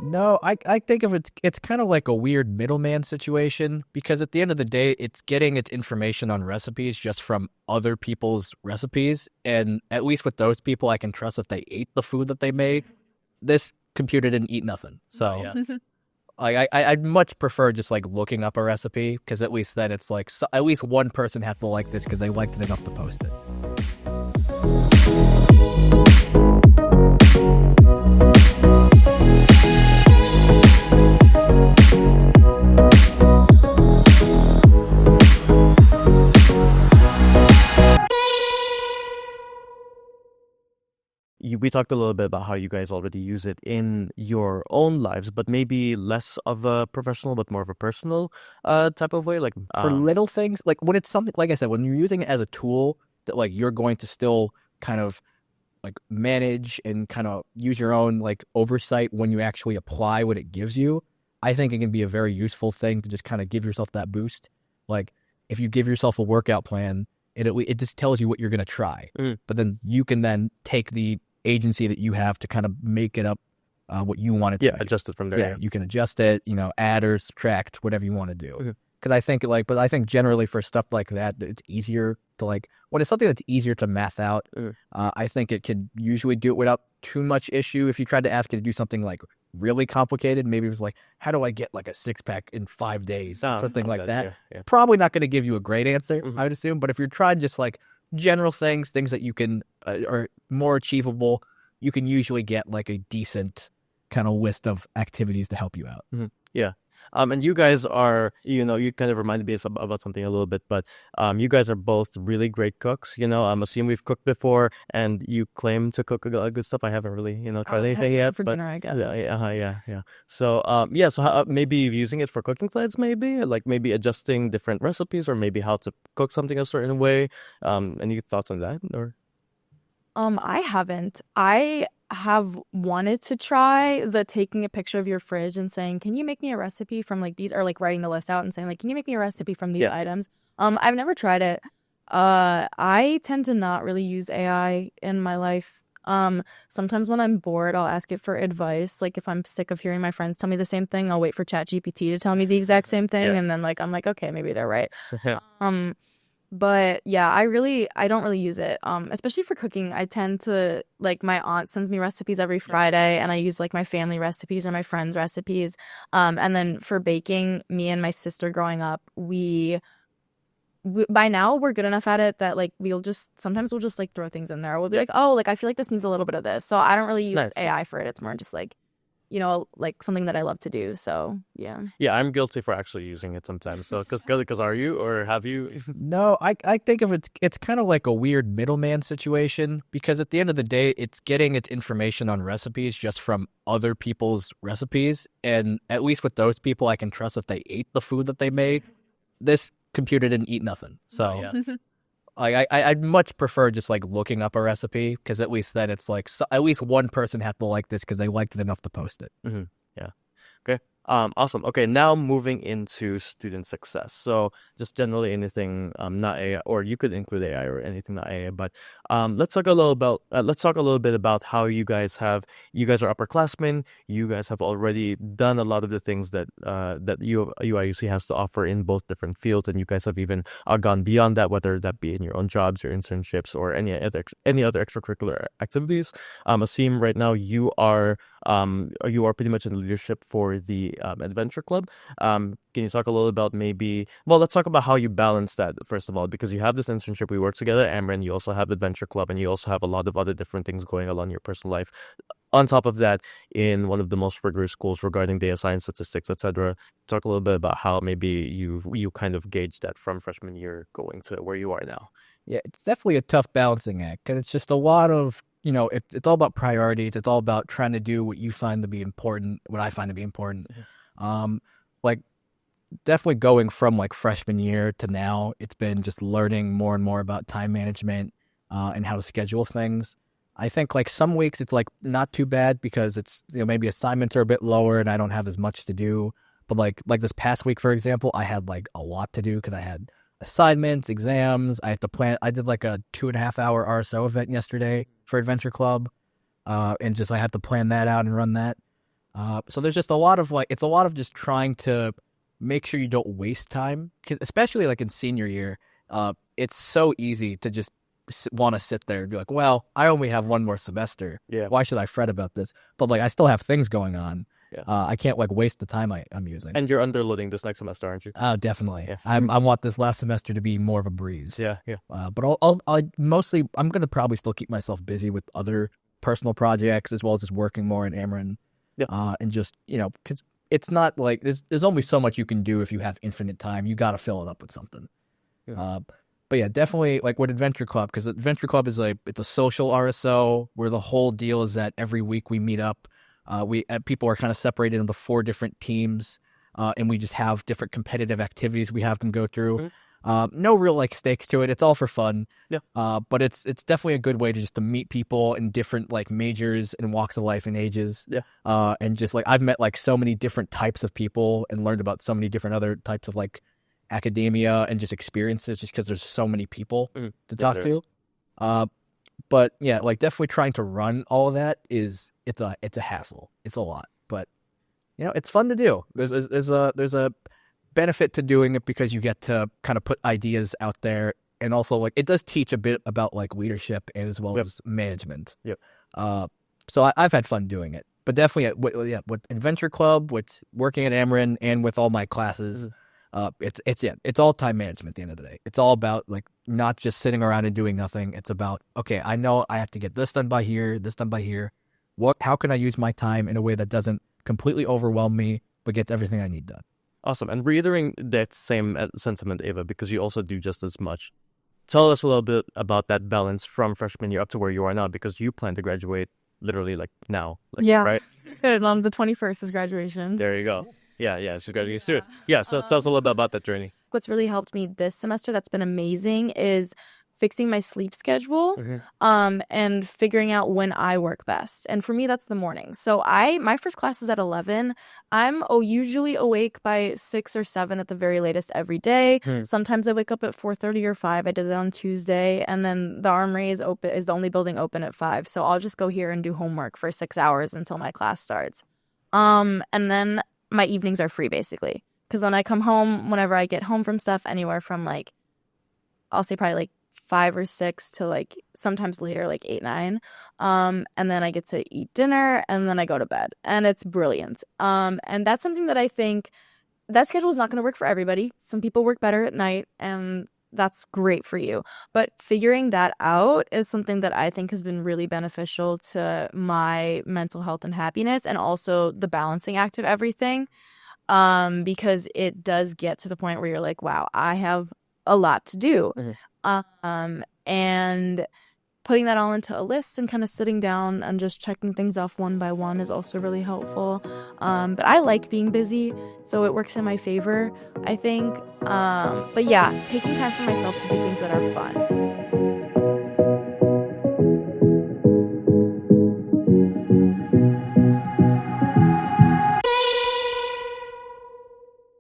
No, I think of it's kind of like a weird middleman situation because at the end of the day, it's getting its information on recipes just from other people's recipes. And at least with those people, I can trust that they ate the food that they made. This computer didn't eat nothing. So Yeah. I'd much prefer just like looking up a recipe because at least then it's like at least one person has to like this because they liked it enough to post it. We talked a little bit about how you guys already use it in your own lives, but maybe less of a professional, but more of a personal type of way. Like For little things, like when it's something, like I said, when you're using it as a tool that like you're going to still kind of like manage and kind of use your own like oversight when you actually apply what it gives you, I think it can be a very useful thing to just kind of give yourself that boost. Like if you give yourself a workout plan, it just tells you what you're going to try, but then you can then take the agency that you have to kind of make it up what you want it to be. Adjust it from there. Yeah, you can adjust it, add or subtract, whatever you want to do. Because I think but I think generally for stuff like that, it's easier to like, when it's something that's easier to math out, I think it could usually do it without too much issue. If you tried to ask it to do something like really complicated, maybe it was like, how do I get like a 6-pack in 5 days? Something like that. Yeah. Probably not going to give you a great answer, I would assume. But if you're trying just like general things that you can are more achievable, you can usually get like a decent kind of list of activities to help you out. Yeah. And you guys are, you kind of reminded me about something a little bit, but you guys are both really great cooks. I'm assuming we've cooked before, and you claim to cook a lot of good stuff. I haven't really, tried anything yet. For but dinner, I guess. Yeah. So, so maybe using it for cooking plans, maybe like maybe adjusting different recipes, or maybe how to cook something a certain way. Any thoughts on that, or? I haven't. I have wanted to try the taking a picture of your fridge and saying, "Can you make me a recipe from like these?" Or like writing the list out and saying, like, "Can you make me a recipe from these items?" I've never tried it. I tend to not really use AI in my life. Sometimes when I'm bored, I'll ask it for advice. Like if I'm sick of hearing my friends tell me the same thing, I'll wait for ChatGPT to tell me the exact same thing, and then like I'm like, okay, maybe they're right. But yeah, I don't really use it. Especially for cooking, I tend to like my aunt sends me recipes every Friday, and I use like my family recipes or my friends' recipes. And then for baking, me and my sister growing up, we by now we're good enough at it that like sometimes we'll just like throw things in there. We'll be like, oh, like I feel like this needs a little bit of this. So I don't really use AI for it. It's more just like, like something that I love to do. So yeah. Yeah, I'm guilty for actually using it sometimes. So, because are you, or have you? No, I think of it's kind of like a weird middleman situation because at the end of the day, it's getting its information on recipes just from other people's recipes. And at least with those people, I can trust that they ate the food that they made. This computer didn't eat nothing. So I'd much prefer just like looking up a recipe because at least then it's like at least one person has to like this because they liked it enough to post it. Yeah. Okay. Awesome. Okay, now moving into student success. So just generally anything not AI, or you could include AI or anything not AI. But let's talk a little bit about how you guys are upperclassmen. You guys have already done a lot of the things that UIUC has to offer in both different fields, and you guys have even gone beyond that, whether that be in your own jobs, your internships, or any other extracurricular activities. Aseem, right now you are pretty much in leadership for the adventure club. Can you talk a little about let's talk about how you balance that first of all, because you have this internship, we work together, Amran, you also have adventure club, and you also have a lot of other different things going on in your personal life. On top of that, in one of the most rigorous schools regarding data science, statistics, etc. Talk a little bit about how maybe you kind of gauge that from freshman year going to where you are now. Yeah, it's definitely a tough balancing act because it's just a lot of it's all about priorities. It's all about trying to do what you find to be important, what I find to be important. Like definitely going from like freshman year to now, it's been just learning more and more about time management and how to schedule things. I think like some weeks it's like not too bad because it's maybe assignments are a bit lower and I don't have as much to do. But like this past week, for example, I had like a lot to do because I had assignments, exams. I have to plan. I did like a 2.5-hour RSO event yesterday for Adventure Club, and just I had to plan that out and run that. So there's just a lot of it's a lot of just trying to make sure you don't waste time, because especially like in senior year, it's so easy to just want to sit there and be like, well, I only have one more semester. Yeah. Why should I fret about this? But like I still have things going on. Yeah. I can't like waste the time I'm using. And you're underloading this next semester, aren't you? Definitely. Yeah. I want this last semester to be more of a breeze. Yeah. But I'm gonna probably still keep myself busy with other personal projects, as well as just working more in Ameren. Yeah. And just, because it's not like there's only so much you can do if you have infinite time. You got to fill it up with something. Yeah. But yeah, definitely like with Adventure Club, because Adventure Club is it's a social RSO where the whole deal is that every week we meet up. People are kind of separated into 4 different teams, and we just have different competitive activities we have them go through. No real like stakes to it. It's all for fun. Yeah. But it's definitely a good way to meet people in different like majors and walks of life and ages. Yeah. And just like I've met like so many different types of people and learned about so many different other types of like academia and just experiences, just because there's so many people to talk to. But yeah, like definitely trying to run all of that it's a hassle. It's a lot, but it's fun to do. There's a benefit to doing it, because you get to kind of put ideas out there, and also like it does teach a bit about like leadership and as well as management. Yep. So I've had fun doing it, but definitely with Adventure Club, with working at Ameren, and with all my classes, it's all time management at the end of the day. It's all about like not just sitting around and doing nothing. It's about, okay, I know I have to get this done by here, this done by here. How can I use my time in a way that doesn't completely overwhelm me, but gets everything I need done? Awesome. And reiterating that same sentiment, Ava, because you also do just as much. Tell us a little bit about that balance from freshman year up to where you are now, because you plan to graduate literally like now. Right? Good. The 21st is graduation. There you go. Yeah. She's graduating soon. Yeah. So tell us a little bit about that journey. What's really helped me this semester that's been amazing is fixing my sleep schedule, and figuring out when I work best. And for me, that's the morning. So my first class is at 11. I'm usually awake by 6 or 7 at the very latest every day. Sometimes I wake up at 4:30 or 5. I did that on Tuesday. And then the Armory is the only building open at 5. So I'll just go here and do homework for 6 hours until my class starts. And then my evenings are free, basically. Because when I come home, whenever I get home from stuff, anywhere from like, I'll say probably like 5 or 6 to like sometimes later, like 8, 9. And then I get to eat dinner, and then I go to bed, and it's brilliant. And that's something that I think that schedule is not going to work for everybody. Some people work better at night, and that's great for you. But figuring that out is something that I think has been really beneficial to my mental health and happiness, and also the balancing act of everything. Because it does get to the point where you're like, wow, I have a lot to do. And putting that all into a list and kind of sitting down and just checking things off one by one is also really helpful. But I like being busy, so it works in my favor, I think. But yeah, taking time for myself to do things that are fun